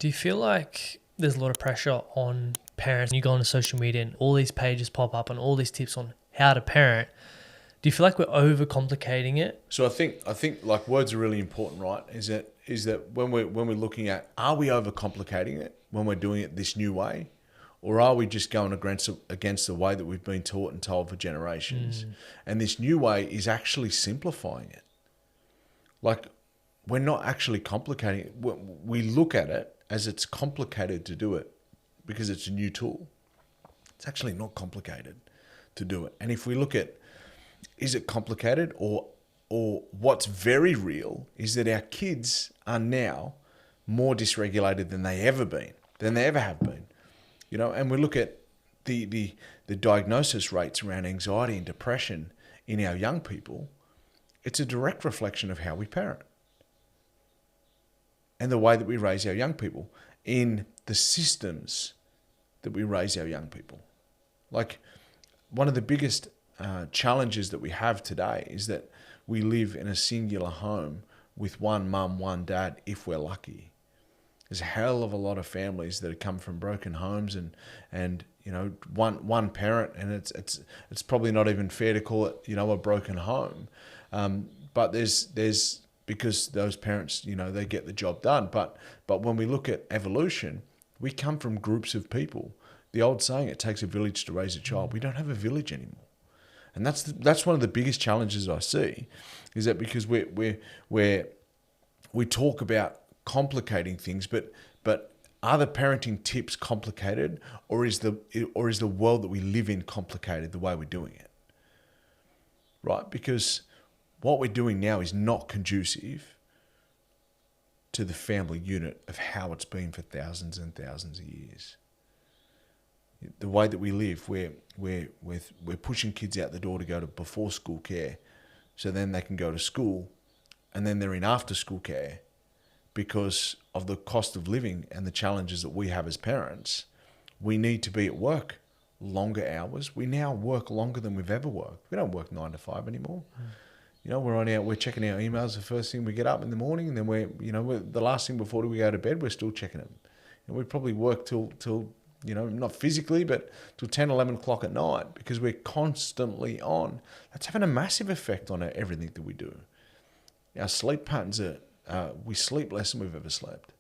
Do you feel like there's a lot of pressure on parents? You go on social media and all these pages pop up and all these tips on how to parent. Do you feel like we're overcomplicating it? So I think like words are really important, right? Is that when we're looking at, are we overcomplicating it when we're doing it this new way, or are we just going against the way that we've been taught and told for generations? And this new way is actually simplifying it. Like, we're not actually complicating it. We look at it as it's complicated to do it because it's a new tool. It's actually not complicated to do it. And if we look at, is it complicated, or what's very real is that our kids are now more dysregulated than they ever have been. You know, and we look at the diagnosis rates around anxiety and depression in our young people. It's a direct reflection of how we parent and the way that we raise our young people in the systems that we raise our young people. Like, one of the biggest challenges that we have today is that we live in a singular home with one mum, one dad, if we're lucky. There's a hell of a lot of families that have come from broken homes and you know, one parent, and it's probably not even fair to call it, you know, a broken home. But there's because those parents, you know, they get the job done. But when we look at evolution, we come from groups of people. The old saying, it takes a village to raise a child. We don't have a village anymore. And that's one of the biggest challenges I see, is that because we talk about complicating things, but are the parenting tips complicated, or is the world that we live in complicated the way we're doing it? Right? Because what we're doing now is not conducive to the family unit of how it's been for thousands and thousands of years. The way that we live, we're pushing kids out the door to go to before school care, so then they can go to school, and then they're in after school care because of the cost of living and the challenges that we have as parents. We need to be at work longer hours. We now work longer than we've ever worked. We don't work 9 to 5 anymore. You know, we're checking our emails the first thing we get up in the morning, and then we're the last thing before we go to bed, we're still checking them. And we probably work till you know, not physically, but till 10, 11 o'clock at night, because we're constantly on. That's having a massive effect on everything that we do. Our sleep patterns we sleep less than we've ever slept,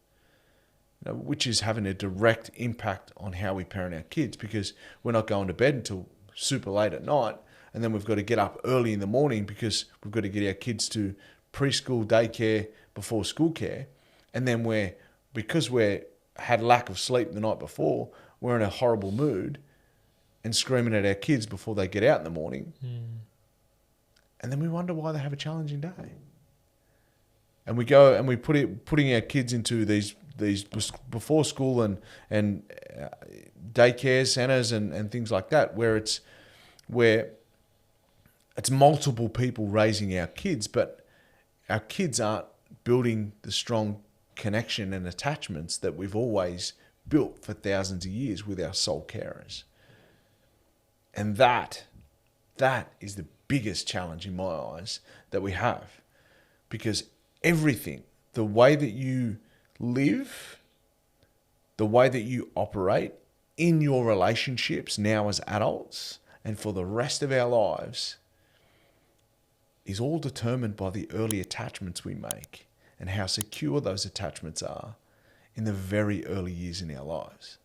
you know, which is having a direct impact on how we parent our kids, because we're not going to bed until super late at night, and then we've got to get up early in the morning because we've got to get our kids to preschool, daycare, before school care, and then because we're had lack of sleep the night before, we're in a horrible mood and screaming at our kids before they get out in the morning. And then we wonder why they have a challenging day. And we go and we putting our kids into these before school and daycare centers and things like that, where it's multiple people raising our kids, but our kids aren't building the strong connection and attachments that we've always built for thousands of years with our soul carers. And that is the biggest challenge in my eyes that we have, because everything, the way that you live, the way that you operate in your relationships now as adults and for the rest of our lives, is all determined by the early attachments we make and how secure those attachments are in the very early years in our lives.